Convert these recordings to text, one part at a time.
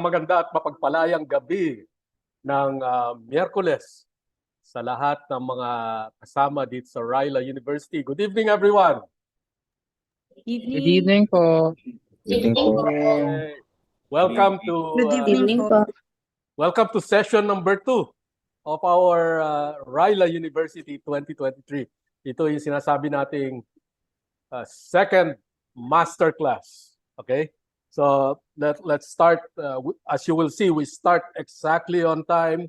Maganda at mapagpalayang gabi ng Miyerkules sa lahat ng mga kasama dito sa Ryla University. Good evening, everyone. Good evening po. Good evening po. Okay. Welcome to Good evening po. welcome to session number 2 of our Ryla University 2023. Ito yung sinasabi nating second masterclass. Okay? So let's start. As you will see, we start exactly on time.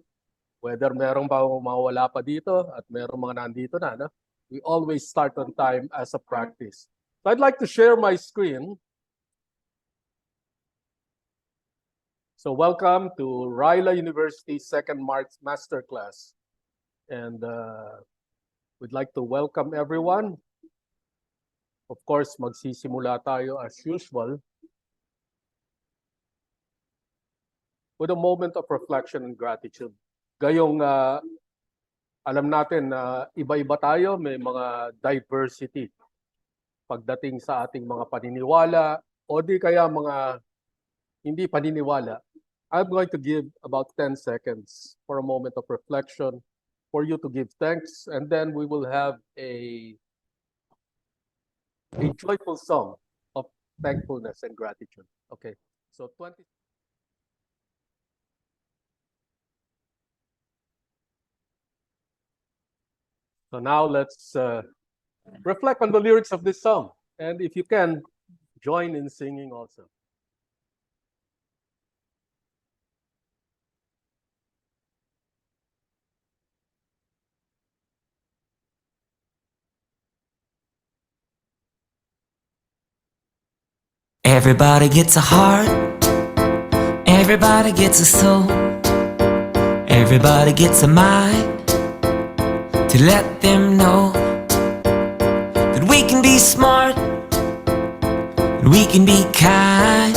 Whether merong mawala pa dito at merong mga nandito na, no? We always start on time as a practice. So I'd like to share my screen. So welcome to Ryla University second masterclass. And we'd like to welcome everyone. Of course, magsisimula tayo as usual with a moment of reflection and gratitude. Gayong alam natin na iba-iba tayo, may mga diversity pagdating sa ating mga paniniwala o di kaya mga hindi paniniwala. I'm going to give about 10 seconds for a moment of reflection for you to give thanks, and then we will have a joyful song of thankfulness and gratitude. Okay, so 20. So now let's reflect on the lyrics of this song. And if you can, join in singing also. Everybody gets a heart. Everybody gets a soul. Everybody gets a mind to let them know that we can be smart, and we can be kind,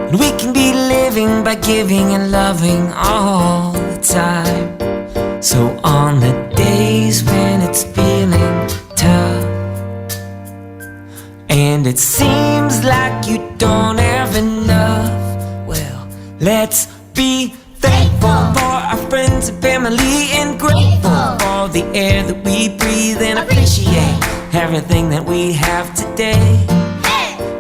and we can be living by giving and loving all the time. So on the days when it's feeling tough and it seems like you don't have enough, well, let's be thankful for our friends and family and grateful for the air that we breathe and appreciate everything that we have today.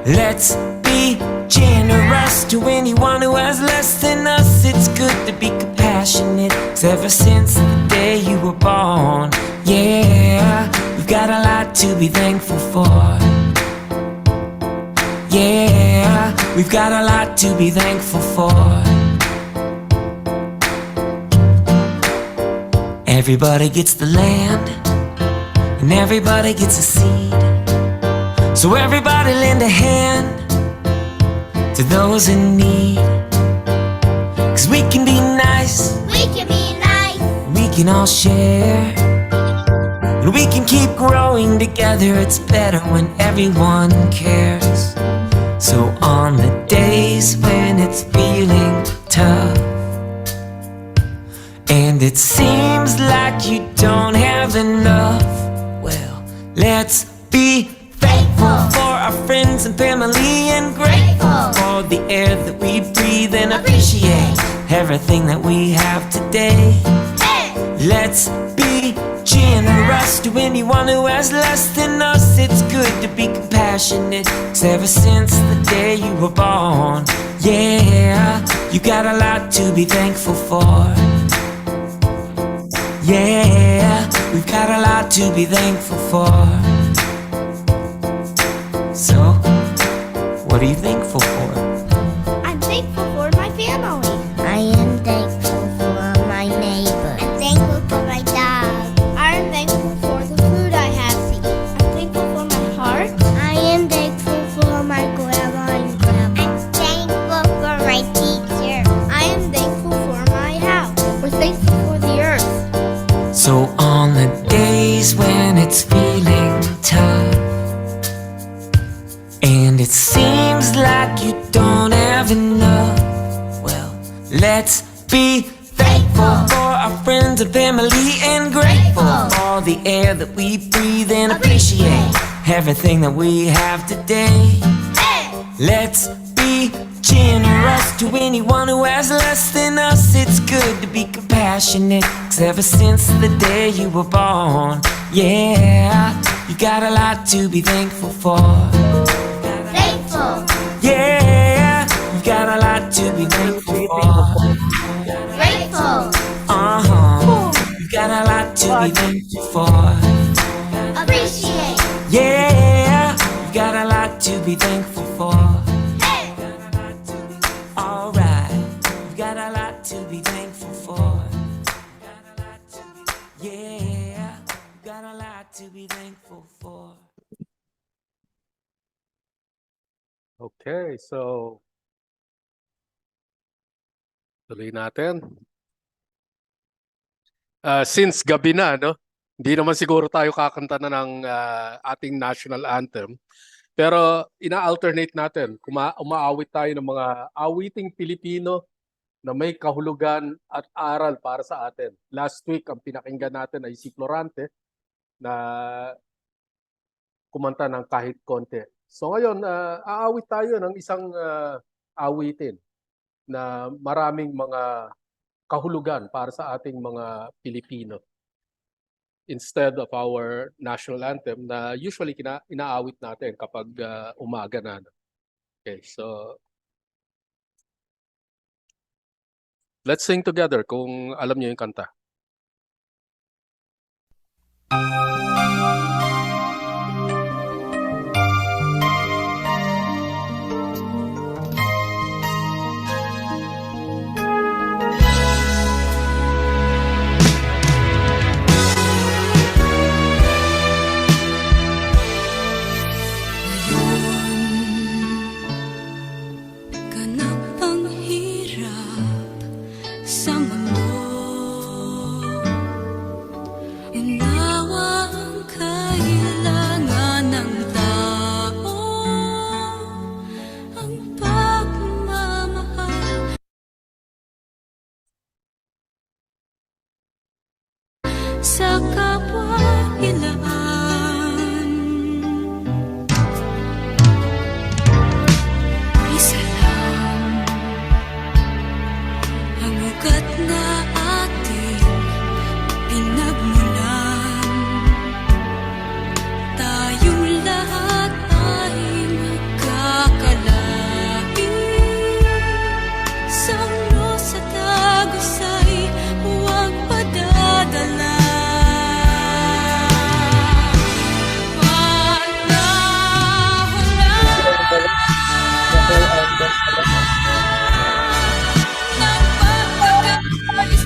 Let's be generous to anyone who has less than us. It's good to be compassionate, 'cause ever since the day you were born, yeah, we've got a lot to be thankful for. Yeah, we've got a lot to be thankful for. Everybody gets the land, and everybody gets a seed. So everybody lend a hand to those in need. 'Cause we can be nice, We can be nice. we can all share, and we can keep growing together. It's better when everyone cares. So on the days when it's feeling tough and it seems like you don't have enough, well, let's be thankful for our friends and family and grateful for the air that we breathe and appreciate everything that we have today. Let's be generous to anyone who has less than us. It's good to be compassionate, 'cause ever since the day you were born, yeah, you got a lot to be thankful for. Yeah, we've got a lot to be thankful for. So, what are you thankful for? I'm thankful for my family. I am thankful for my neighbor. I'm thankful for my dog. I'm thankful for the food I have to eat. I'm thankful for my heart. I am thankful for my grandma and grandma. I'm thankful for my teacher. I am thankful for my house. We're thankful for the earth. So on the days when it's feeling tough and it seems like you don't have enough, well, let's be thankful for our friends and family and grateful for the air that we breathe and appreciate everything that we have today. Let's be generous to anyone who has less than us. It's good to be compassionate, 'cause ever since the day you were born, yeah, you got a lot to be thankful for. Thankful. Yeah, you got a lot to be thankful for. Grateful. You got a lot to be thankful for. Appreciate. Yeah, you got a lot to be thankful for. Hey. Alright, you got a lot to be thankful for. Yeah, you got a lot to be thankful for. Okay, so tuloy natin. Since gabi na, no? Hindi naman siguro tayo kakanta na ng ating national anthem. Pero ina-alternate natin. Umaawit tayo ng mga awiting Pilipino na may kahulugan at aral para sa atin. Last week, ang pinakinggan natin ay si Florante na kumanta ng kahit konti. So ngayon, aawit tayo ng isang awitin na maraming mga kahulugan para sa ating mga Pilipino. Instead of our national anthem na usually inaawit natin kapag umaga na. Okay, so let's sing together kung alam niyo yung kanta. Ganap ang hirap sa mundo. Unawa ang kailangan ng tao. Ang pagmamahal sa kapwa-ilaan. Isa lang ang ugat na ating pinagmulan. Tayong lahat ay magkakalain. Sa ulo sa tagusay, huwag padadala. Nagpapagayos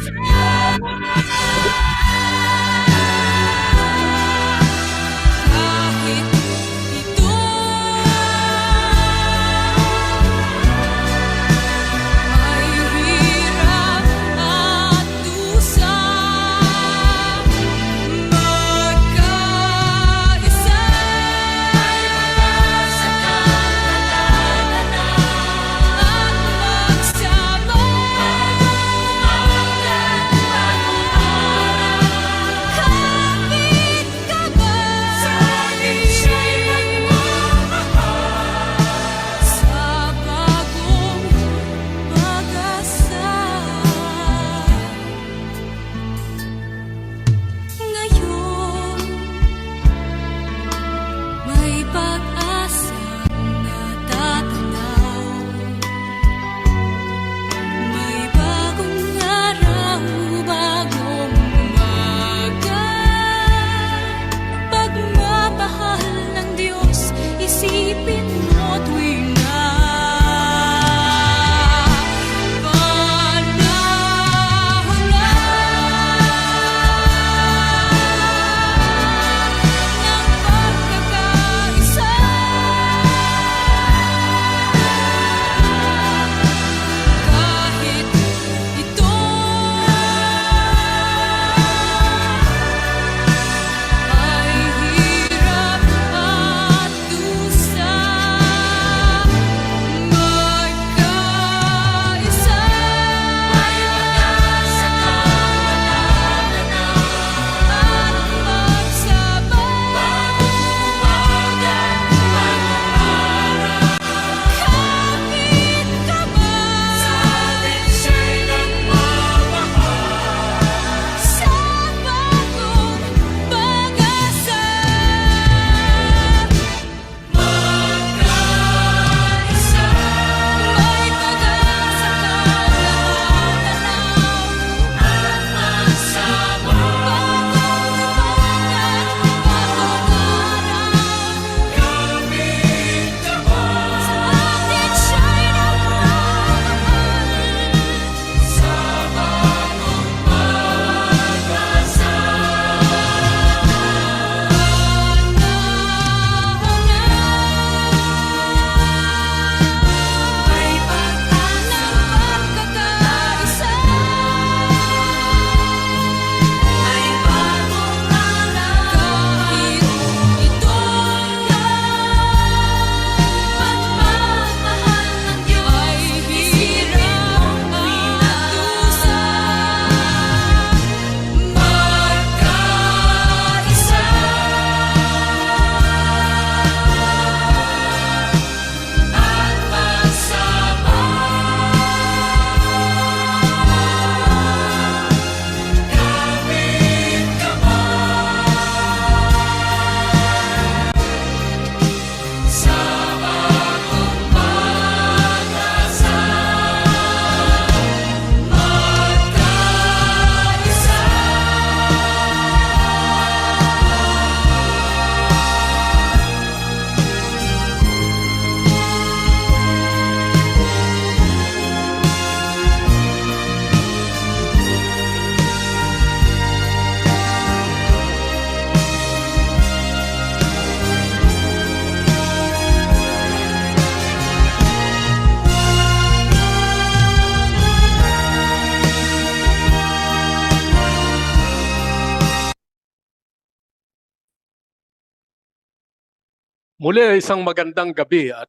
Muli, isang magandang gabi at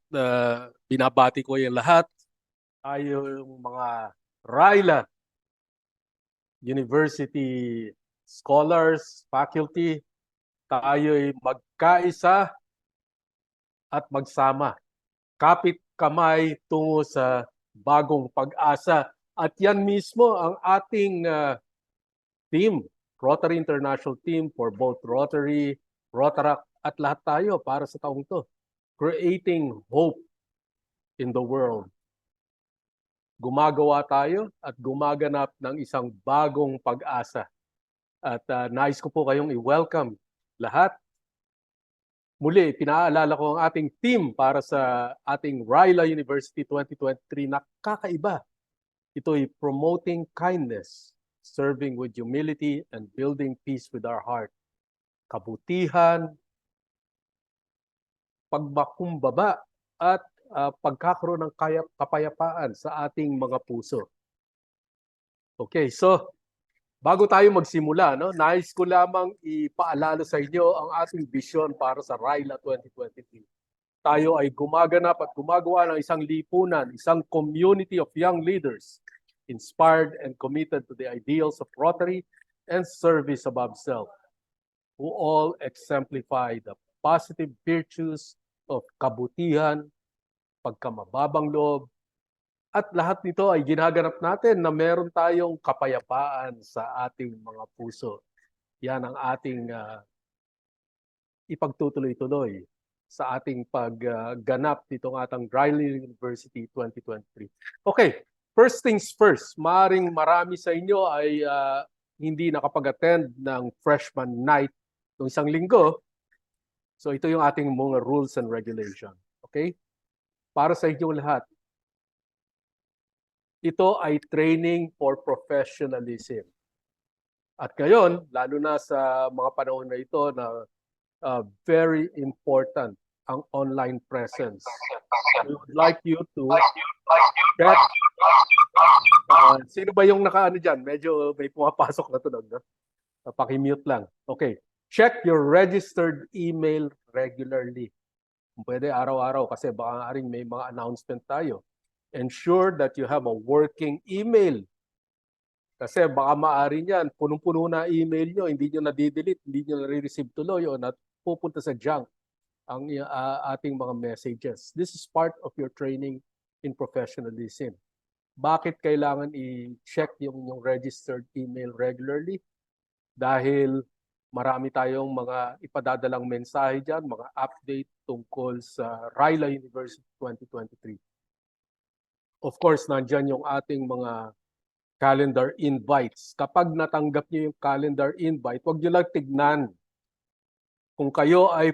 binabati ko yung lahat. Tayo yung mga Ryla University scholars, faculty, tayo'y magkaisa at magsama. Kapit kamay tungo sa bagong pag-asa. At yan mismo ang ating team, Rotary International Team for both Rotary, Rotaract at lahat tayo para sa taong to. Creating hope in the world. Gumagawa tayo at gumaganap ng isang bagong pag-asa. At nais ko po kayong i-welcome lahat. Muli, pinaalala ko ang ating team para sa ating Ryla University 2023 na kakaiba. Ito'y promoting kindness, serving with humility, and building peace with our heart. Kabutihan, pagbakumbaba, at pagkakaroon ng kapayapaan sa ating mga puso. Okay, so bago tayo magsimula, no, nais ko lamang ipaalala sa inyo ang ating vision para sa Ryla 2023. Tayo ay gumaganap at gumagawa ng isang lipunan, isang community of young leaders, inspired and committed to the ideals of Rotary and service above self, who all exemplify the positive virtues of kabutihan, pagkamababang loob, at lahat nito ay ginaganap natin na meron tayong kapayapaan sa ating mga puso. Yan ang ating ipagtutuloy-tuloy sa ating pagganap nitong atang Ryla University 2023. Okay, first things first, maaaring marami sa inyo ay hindi nakapag-attend ng freshman night noong isang linggo. So ito yung ating mga rules and regulation. Okay? Para sa inyong lahat, ito ay training for professionalism. At ngayon, lalo na sa mga panahon na ito na very important ang online presence. We would like you to check. Sino ba yung nakaano dyan? Medyo may pumapasok na tunog. No? Paki-mute lang. Okay. Check your registered email regularly. Pwede araw-araw kasi baka rin may mga announcement tayo. Ensure that you have a working email. Kasi baka maaari yan, punong-puno na email nyo, hindi nyo na-delete, hindi nyo na-receive tuloy o pupunta sa junk ang ating mga messages. This is part of your training in professionalism. Bakit kailangan i-check yung registered email regularly? Dahil marami tayong mga ipadadalang mensahe dyan, mga update tungkol sa Ryla University 2023. Of course, nandyan yung ating mga calendar invites. Kapag natanggap niyo yung calendar invite, huwag niyo lang tignan. Kung kayo ay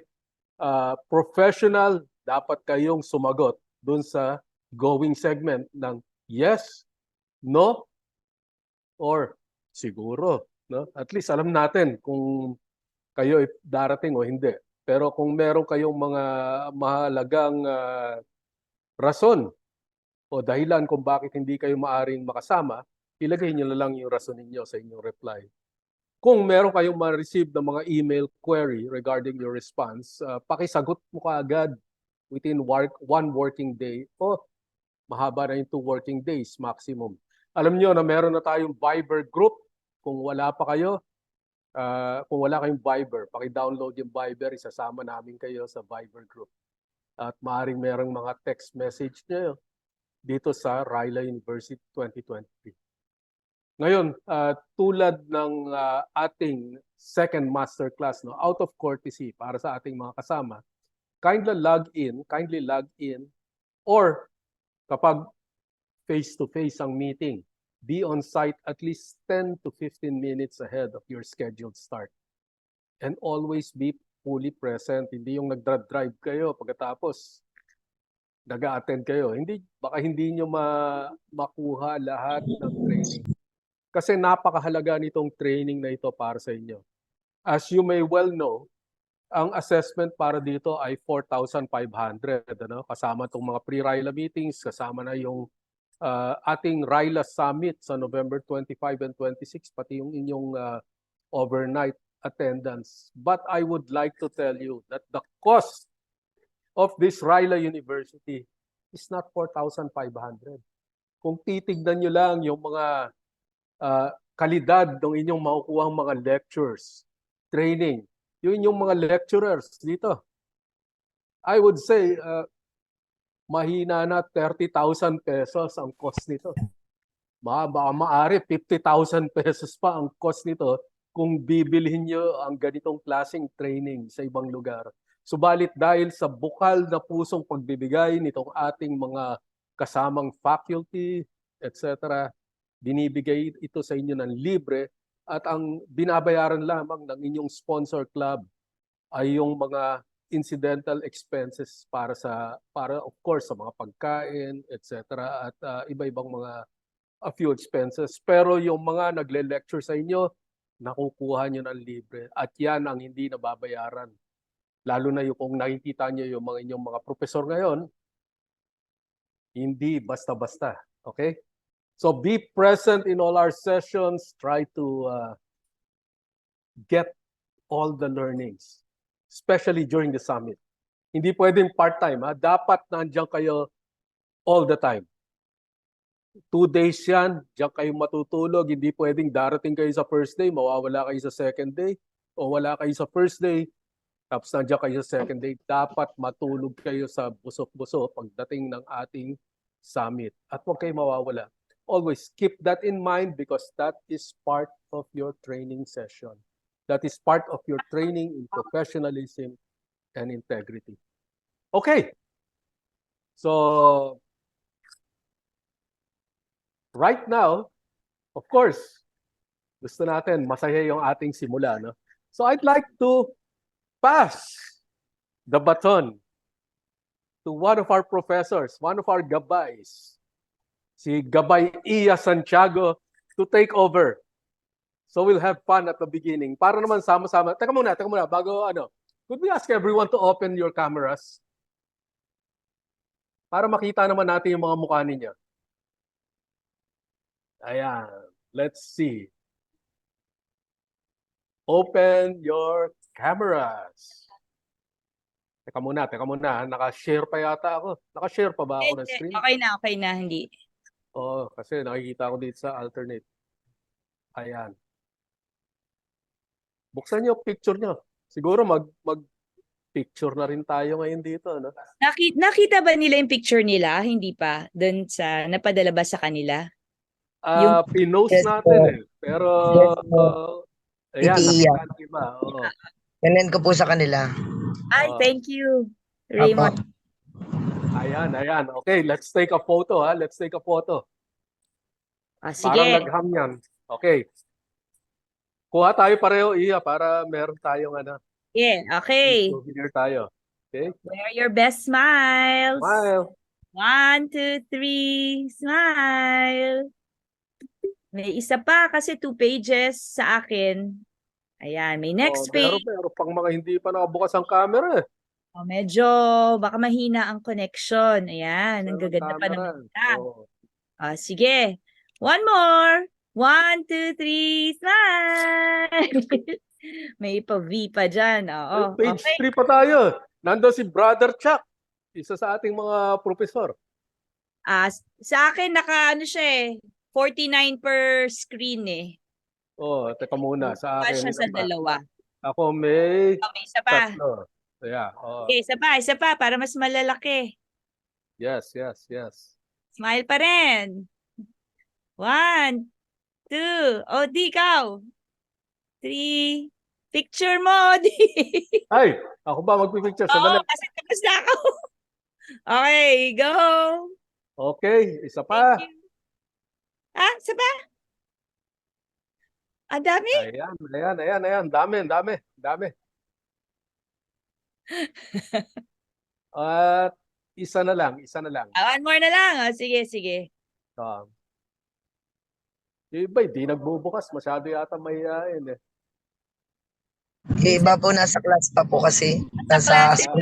professional, dapat kayong sumagot dun sa going segment ng yes, no, or siguro. No? At least alam natin kung kayo ay darating o hindi. Pero kung meron kayong mga mahalagang rason o dahilan kung bakit hindi kayo maaring makasama, ilagay niyo na lang yung rason ninyo sa inyong reply. Kung meron kayong ma-receive ng mga email query regarding your response, pakisagot mo kaagad within one working day o mahaba na yung 2 working days maximum. Alam niyo na meron na tayong Viber group. Kung wala pa kayo, kung wala kayong Viber, paki-download yung Viber, isasama namin kayo sa Viber group. At maaaring merong mga text message niyo dito sa Ryla University 2023. Ngayon, tulad ng ating second masterclass, no, out of courtesy para sa ating mga kasama, kindly log in, or kapag face-to-face ang meeting, be on site at least 10 to 15 minutes ahead of your scheduled start. And always be fully present. Hindi yung nag-drive kayo pagkatapos nag-a-attend kayo. Baka hindi nyo makuha lahat ng training. Kasi napakahalaga nitong training na ito para sa inyo. As you may well know, ang assessment para dito ay 4,500. Ano? Kasama itong mga pre-Ryla meetings, kasama na yung ating Ryla Summit sa November 25 and 26, pati yung inyong overnight attendance. But I would like to tell you that the cost of this Ryla University is not 4,500. Kung titignan nyo lang yung mga kalidad ng inyong makukuhang mga lectures, training, yun yung mga lecturers dito. I would say, mahina na 30,000 pesos ang cost nito. Maaari 50,000 pesos pa ang cost nito kung bibilhin nyo ang ganitong klaseng training sa ibang lugar. Subalit dahil sa bukal na pusong pagbibigay nitong ating mga kasamang faculty, etc., binibigay ito sa inyo ng libre at ang binabayaran lamang ng inyong sponsor club ay yung mga incidental expenses para of course sa mga pagkain, etc., at iba-ibang mga a few expenses. Pero yung mga nagle-lecture sa inyo, nakukuha nyo ng libre. At yan ang hindi nababayaran. Lalo na yung kung nakikita nyo yung mga inyong mga profesor ngayon, hindi basta-basta. Okay? So be present in all our sessions. Try to get all the learnings, especially during the summit. Hindi pwedeng part-time. Dapat nandiyan kayo all the time. 2 days yan, diyan kayo matutulog. Hindi pwedeng darating kayo sa first day, mawawala kayo sa second day, o wala kayo sa first day, tapos nandiyan kayo sa second day. Dapat matulog kayo sa busok-busok pagdating ng ating summit. At huwag kayo mawawala. Always keep that in mind because that is part of your training session. That is part of your training in professionalism and integrity. Okay. So, right now, of course, gusto natin masaya yung ating simula, no? So I'd like to pass the baton to one of our professors, one of our gabays, si Gabay Iya Santiago, to take over. So we'll have fun at the beginning. Para naman sama-sama. Teka muna, bago could we ask everyone to open your cameras? Para makita naman natin yung mga mukha ninyo. Ayan, let's see. Open your cameras. Teka muna. Naka-share pa yata ako. Naka-share pa ba ako ng screen? Okay na, hindi. Oo, kasi nakikita ko dito sa alternate. Ayan. Buksan niyo picture niyo. Siguro mag-picture na rin tayo ngayon dito, no? Nakita ba nila yung picture nila? Hindi pa. Doon sa, napadala ba sa kanila? Pinost Yes, natin po. eh. Pero, Yes, po. ayan, Hindi nakita ng iba. Oo. Ganun ko po sa kanila. Ay, Oo. thank you, Raymond. Ayan. Okay, let's take a photo, ha? Let's take a photo. Parang Sige. nagham yan. Okay. Kuha tayo pareho, Iya, para meron tayong Yeah, okay. souvenir tayo. Okay? Wear your best smiles. Smile. 1, 2, 3, smile. May isa pa kasi 2 pages sa akin. Ayan, may next page. Meron pang mga hindi pa nakabukas ang camera eh. Medyo baka mahina ang connection. Ayan, ang Meron gaganda pa camera. naman nila. Oo. Sige. One more. 1, 2, 3, smile. May pa-V pa dyan. Oo. Page Okay. 3 pa tayo. Nandun si Brother Chuck. Isa sa ating mga profesor. Sa akin, siya 49 per screen eh. Teka muna. Sa Pa akin. siya sa dalawa. Ako may Okay, isa pa. tatlo. Yeah. Okay, isa pa para mas malalaki. Yes. Smile pa rin. 1, 2. Di ikaw. 3. Picture mo, Di. Ay, ako ba magpipicture? Oo, Sandali. kasi tapos na ako. Okay, go. Okay, isa pa. Thank you. Isa pa? Ang dami? Ayan. Dami. At isa na lang. One more na lang. Sige. Yung iba, di nagbubukas. Masyado yata mahihain eh. Iba po nasa class pa po kasi. Nasa Nasa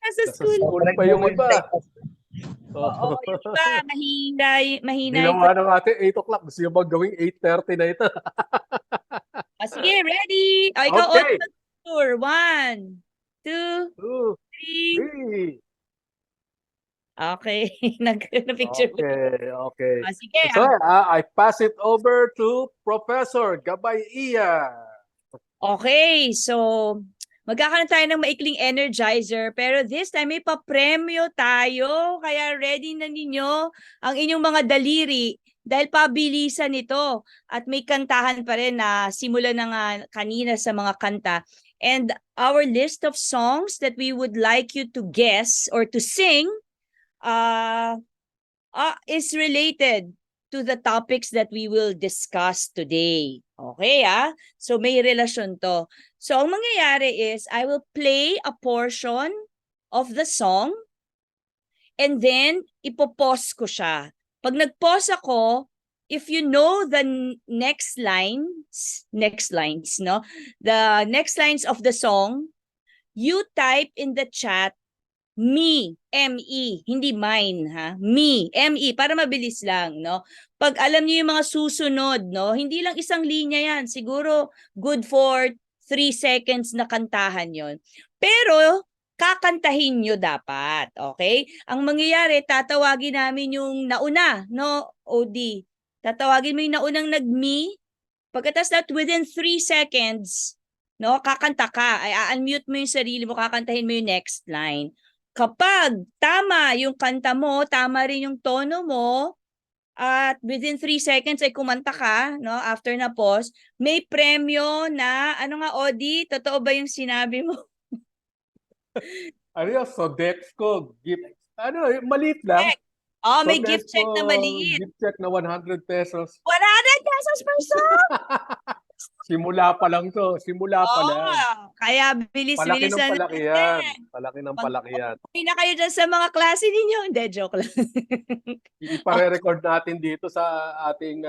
Nasa school. school pa yung iba. Oo, yung iba, mahina yung... Ginawa ng ate 8 o'clock. Gusto yung gawing 8:30 na ito. Sige, ready. Ikaw, Okay. auto tour. 1, 2, 2, 3. 3. Okay, nag-picture mo. Okay. Sige, So, I pass it over to Professor Gabay Iya. Okay, so magkakaroon tayo ng maikling energizer pero this time may papremyo tayo kaya ready na ninyo ang inyong mga daliri dahil pabilisan ito at may kantahan pa rin na simula na nga kanina sa mga kanta. And our list of songs that we would like you to guess or to sing is related to the topics that we will discuss today. Okay, So may relasyon to. So ang mangyayari is I will play a portion of the song and then ipopause ko siya. Pag nag-pause ako, if you know the next lines, no? The next lines of the song, you type in the chat me, M-E, hindi mine, ha? Me, M-E, para mabilis lang, no? Pag alam niyo yung mga susunod, no? Hindi lang isang linya yan. Siguro good for 3 seconds na kantahan yon. Pero, kakantahin nyo dapat, okay? Ang mangyayari, tatawagin namin yung nauna, no? OD. Tatawagin mo yung naunang nag-me. Pagkatas that, within 3 seconds, no? Kakanta ka. Ay, unmute mo yung sarili mo, kakantahin mo yung next line. Kapag tama yung kanta mo, tama rin yung tono mo, at within 3 seconds ay kumanta ka, no? After na pause, may premyo na, ano nga, Odi? Totoo ba yung sinabi mo? Ano yun? So, Dex ko, gift. Ano, maliit lang. Oh, may So, gift Dex check ko, na maliit. Gift check na 100 pesos. 100 pesos per song! Simula pa lang to. Simula pa lang. Kaya Palaki ng bilis-bilisan palaki natin. yan. Palaki ng palaki yan. Hindi na kayo dyan sa mga klase ninyo. Hindi, joke lang. Ipare-record natin dito sa ating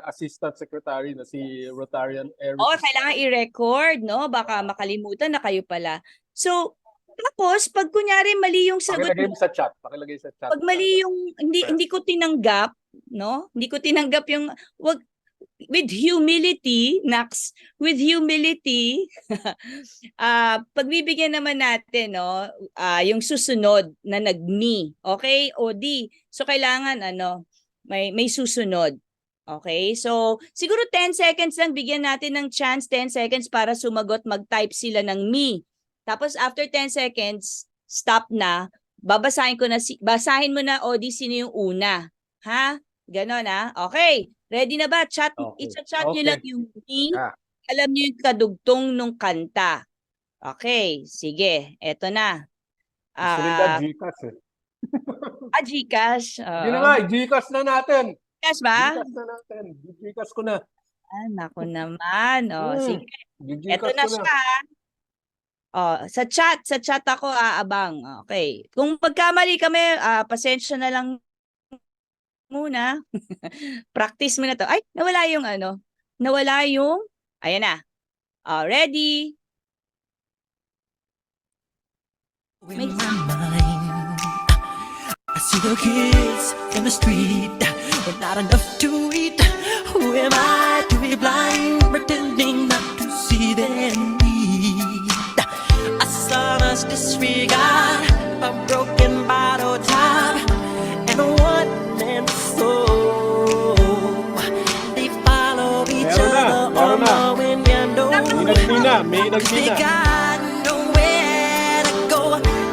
Assistant Secretary na si Rotarian Eric. Kailangan i-record, no? Baka makalimutan na kayo pala. So, tapos, pag kunyari mali yung sagot Pakilagay mo, mo sa chat. Pakilagay sa chat. pag mali yung, hindi ko tinanggap, no? Hindi ko tinanggap yung, with humility, Nax, with humility, pagbibigyan naman natin, no, yung susunod na nag-me, okay? O di. So, kailangan, may susunod. Okay? So, siguro 10 seconds lang, bigyan natin ng chance, 10 seconds para sumagot, mag-type sila ng me. Tapos, after 10 seconds, stop na. Babasahin ko na, basahin mo na, Odi, sino yung una. Ha? Ganon, ha? Okay. Ready na ba? Chat, Okay. i-chat nyo Okay. lang yung me. Ah. Alam nyo yung kadugtong nung kanta. Okay. Sige. Eto na. Gusto rin ba Gcash eh? Gcash. Hindi na nga, Gcash na natin. Gcash ba? Gcash na natin. Gcash ko na. Naku naman. Sige. Eto Gcash na ko na. siya. Sa chat ako aabang. Okay. Kung pagkamali kami, pasensya na lang muna. Practice mo na to. Ay, nawala yung ayan na. Ready? In my mind, I see the kids in the street with not enough to eat. Who am I to be blind, pretending not to see their need? A son's disregard, a broken bottle top, and a one-man soul. They follow each other on the window. May They nagmina. got nowhere to go.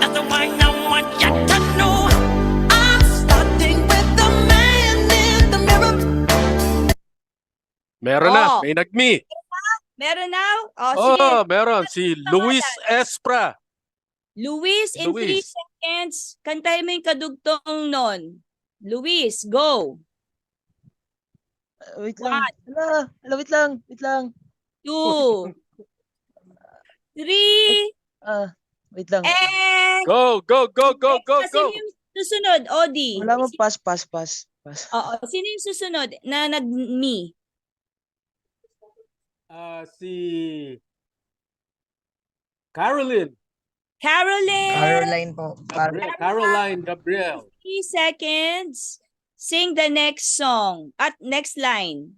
That's why I want you to know I'm starting with the man in the mirror. Meron na. May nagmi. Meron now? Sige. Meron. Si Luis Espra. Luis, in 3 Luis. seconds, kantay mo yung kadugtong nun. Luis, go. Wait lang. Wait lang. 2, 3, Wait lang. and... Go. Sino yung susunod, Odi? Wala mo, pass. Oo, sino yung susunod na nag-me? Si Caroline. Caroline po. Caroline Gabriel. 3 seconds. Sing the next song. At next line.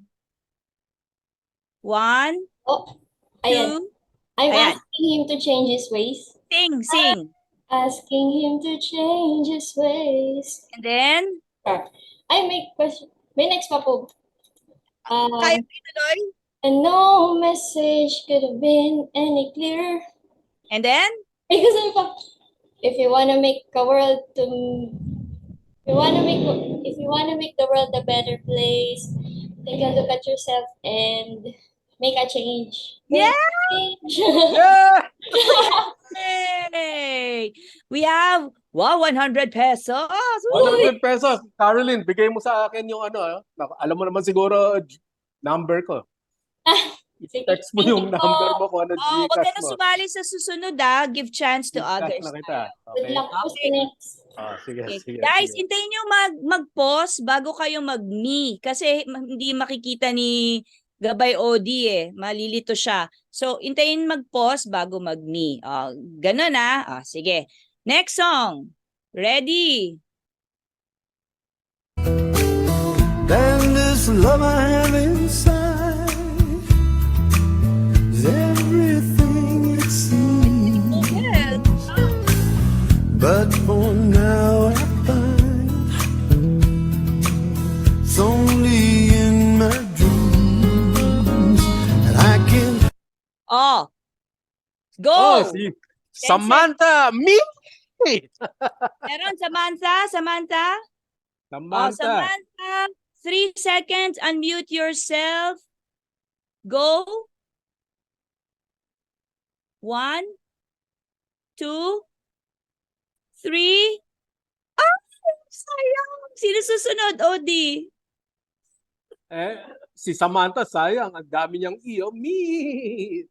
1, Oh, ayan. 2, I'm Ayan. asking him to change his ways. Sing. Asking him to change his ways. And then, Ay, may question. May next pa po. kaya mo ituloy? And no message could have been any clearer. And then, Ay, gusto pa. If you wanna make a world to, if you wanna make the world a better place, take a look at yourself and make a change. Yeah! Change. Yeah! Yay! We have, 100 pesos. 100 pesos. Caroline, bigay mo sa akin yung ano. Alam mo naman siguro number ko. Text mo yung number mo kung ano Oh, wag ka Gcash na mo. sumali sa susunod Give chance to Gcash others. na kita. Good Okay. luck po Okay. next. Sige, Okay. sige. Guys, sige. hintayin nyo mag-pause bago kayo mag-me. Kasi hindi makikita ni Gabay Odi malilito siya. So, hintayin mag-pause bago mag-me. Ganun sige. Next song. Ready? And this love I have inside is everything it seems. Yes. But for now I find it's only in my dreams that I can. Go! Oh, si Samantha Me! Meron, Samantha? Samantha. Samantha, 3 seconds, unmute yourself. Go. 1, 2, 3. Sayang. Sino susunod, Odi? Si Samantha, sayang. Ang dami niyang E. Oh, me!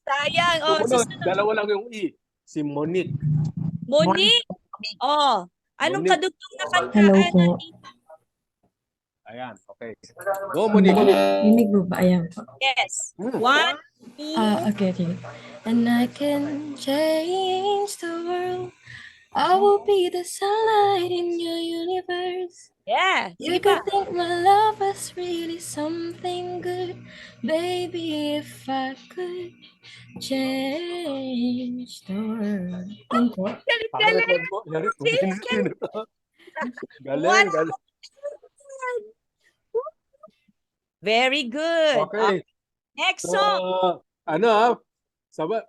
Sayang. Susunod. Dalawa lang yung E. Si Monique. Monique. Anong Monique. kadugtong na kanta? Hello po. Ayan, okay. Go, Monique. Rinig mo ba? Ayan po. Yes. Hmm. 1, 2, Okay. And I can change the world. I will be the sunlight in your universe. yeah. You Sige pa. could think my love was really something good. Baby, if I could change the world. Yun po. Galing. Galing, galing. Very good. Okay. Next So, song.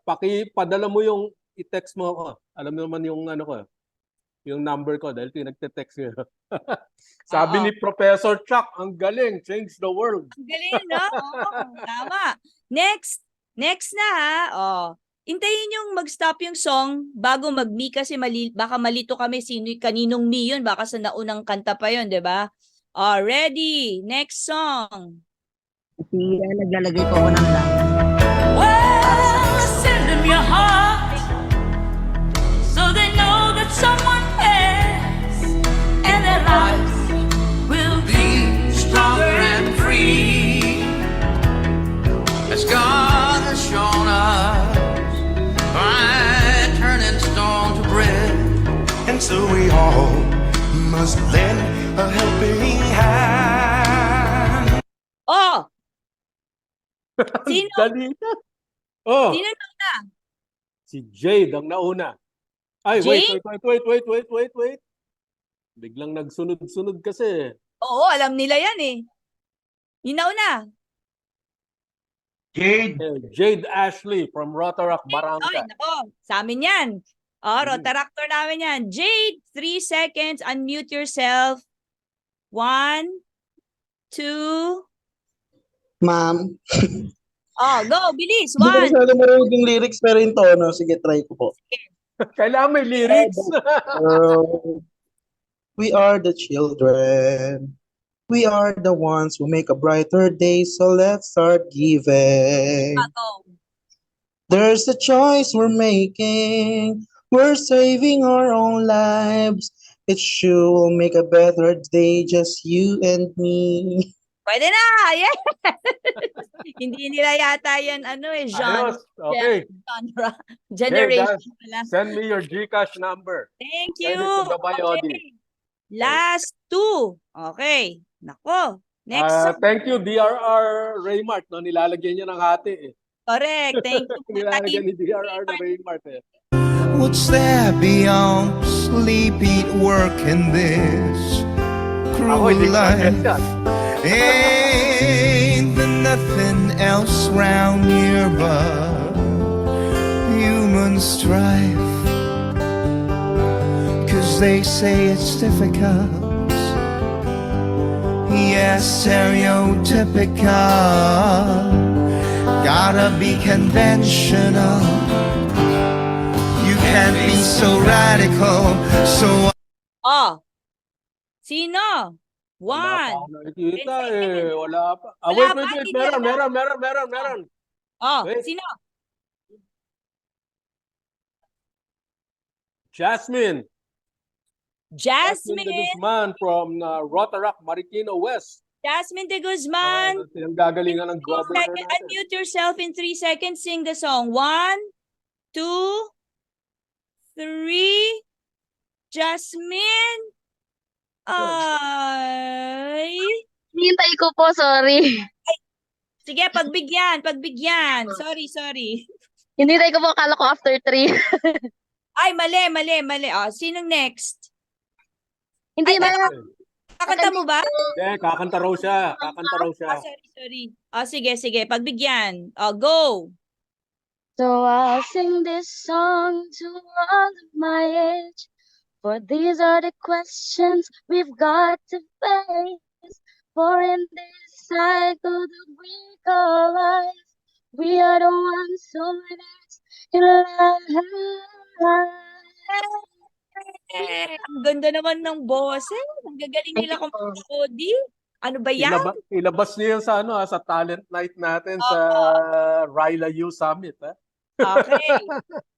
pakipadala mo yung i-text mo ako. Alam mo naman yung ano ko, yung number ko dahil nagte-text niya. Sabi Oo. ni Professor Chuck, ang galing, change the world. Ang galing, no? Tama. Next na hintayin yung mag-stop yung song bago mag-me kasi baka malito kami kaninong me yun. Baka sa naunang kanta pa yun, di ba? Ready. Next song. Naglalagay po ako ng Well, send them your heart so they know that someone cares and their lives will be stronger and free as God has shown us by turning stone to bread. And so we all must lend a helping hand. Sino? Galing. Oh, Sino na? si Jade ang nauna. Ay, Jade? wait. Biglang nagsunod-sunod kasi. Oo, alam nila yan Yung nauna. Jade Ashley from Rotaract, Ay, Barangka. nako. Sa amin yan. Rotaractor namin yan. Jade, 3 seconds. Unmute yourself. 1, 2. Ma'am, Go. Bilis. hindi ko 1. masyado marunong yung lyrics pero yung tono. Sige, try ko po. Kailangan may lyrics. We are the children. We are the ones who make a brighter day, so let's start giving. Go. There's a choice we're making. We're saving our own lives. It sure will make a better day, just you and me. Pwede na. Yeah. Hindi nila yata yan, genre. Ayos. Okay. Genre. Generation pala. Send me your Gcash number. Thank Send you. it to Gabay Odi. Okay. Last 2. Okay. Nako. Next song. Thank you, DRR Raymart. No, nilalagyan niya ng hati. Correct. Thank you. Nilalagyan ni DRR na Raymart. What's there beyond sleep, eat, work, and this Ako, hindi cruel ko life? yan. Ain't there nothing else round here but human strife? 'Cause they say it's difficult, yes, stereotypical. Gotta be conventional. You can't be so radical. So Oh, sino? Wala pa One. ako nakikita 10 seconds. Wala pa. Ah, Wala wait, pa, wait, wait. hindi na Meron. Oh, Wait. sino? Jasmine de Jasmine. Guzman from Rotaract, Marikina West. Jasmine de Guzman. Yung gagalingan ng 3 governor seconds. natin. Unmute yourself in 3 seconds. Sing the song. 1, 2, 3. Jasmine. Ay. Hinintay ko po, sorry. Sige, pagbigyan. Sorry. Hinintay ko po, akala ko after 3. Ay, mali. Oh, sinong next? Hindi Ay, na. Kakanta mo ba? Kakanta raw siya. Ah, sorry. Oh, sige. Pagbigyan. Oh, go. So I'll sing this song to all of my age. For these are the questions we've got to face. For in this cycle that we call life, we are the ones who live in life. Ang ganda naman ng boses. Ang gagaling nila Thank you kumanta, Odi. Ano ba yan? Ilabas niyo yan sa sa talent night natin sa Ryla U Summit. Okay.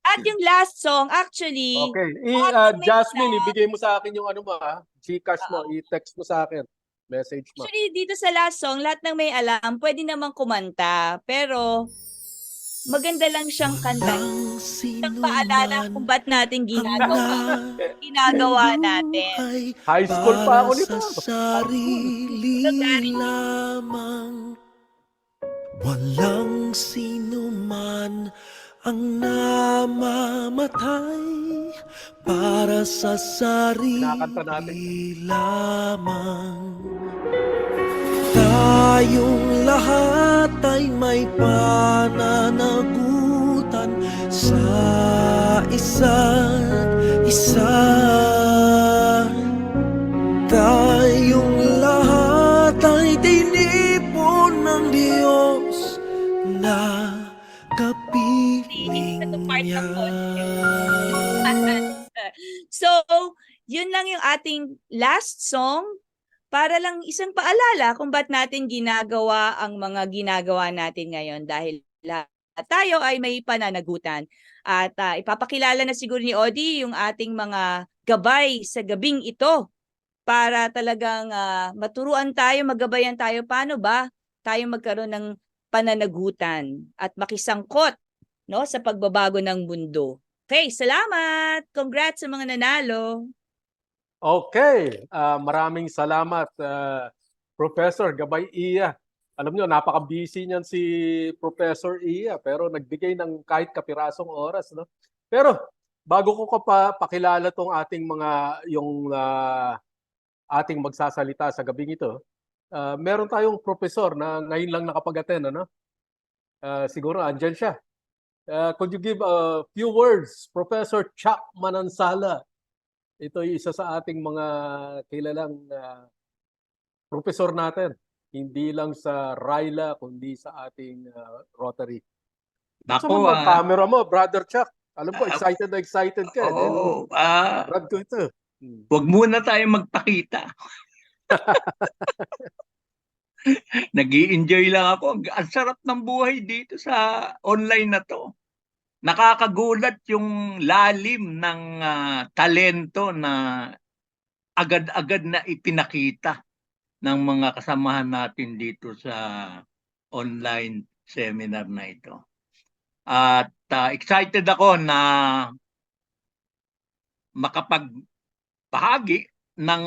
At yung last song, actually, Okay. may Jasmine, isa. ibigay mo sa akin yung ano mo Gcash mo, i-text mo sa akin. Message mo. Actually, dito sa last song, lahat ng may alam, pwede namang kumanta. Pero, maganda lang siyang kanta. Isang paalala kung ba't natin ginagawa natin. High school pa ako nito. Sa sarili lamang, walang sino man ang namamatay para sa Kinakanta natin. sarili lamang. Tayong lahat ay may pananagutan sa isa't isa. Tayong lahat ay tinipon ng Diyos na kapiling niya. So, yun lang yung ating last song para lang isang paalala kung ba't natin ginagawa ang mga ginagawa natin ngayon dahil lahat tayo ay may pananagutan. At ipapakilala na siguro ni Odi yung ating mga gabay sa gabing ito para talagang maturuan tayo, magabayan tayo paano ba tayo magkaroon ng pananagutan at makisangkot sa pagbabago ng mundo. Okay, salamat! Congrats sa mga nanalo! Okay. Maraming salamat, Professor Gabay Iya. Alam nyo, napaka-busy niyan si Professor Iya, pero nagbigay ng kahit kapirasong oras. No? Pero, bago ko pakilala tong ating ating magsasalita sa gabing ito, meron tayong professor na ngayon lang nakapag-attend. Siguro, andyan siya. Could you give a few words, Professor Chuck Manansala? Ito ay isa sa ating mga kilalang professor natin. Hindi lang sa Ryla, kundi sa ating Rotary. Nako, camera mo, Brother Chuck. Alam ko, excited ka. Oo, Brad ko ito. wag muna tayo magpakita. Nag-i-enjoy lang ako. Ang sarap ng buhay dito sa online na to. Nakakagulat yung lalim ng talento na agad-agad na ipinakita ng mga kasamahan natin dito sa online seminar na ito. At excited ako na makapagbahagi ng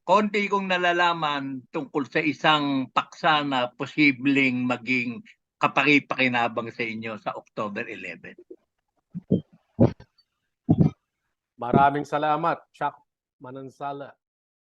konti kong nalalaman tungkol sa isang paksa na posibleng maging kapaki-pakinabang sa inyo sa October 11. Maraming salamat, Chuck Manansala.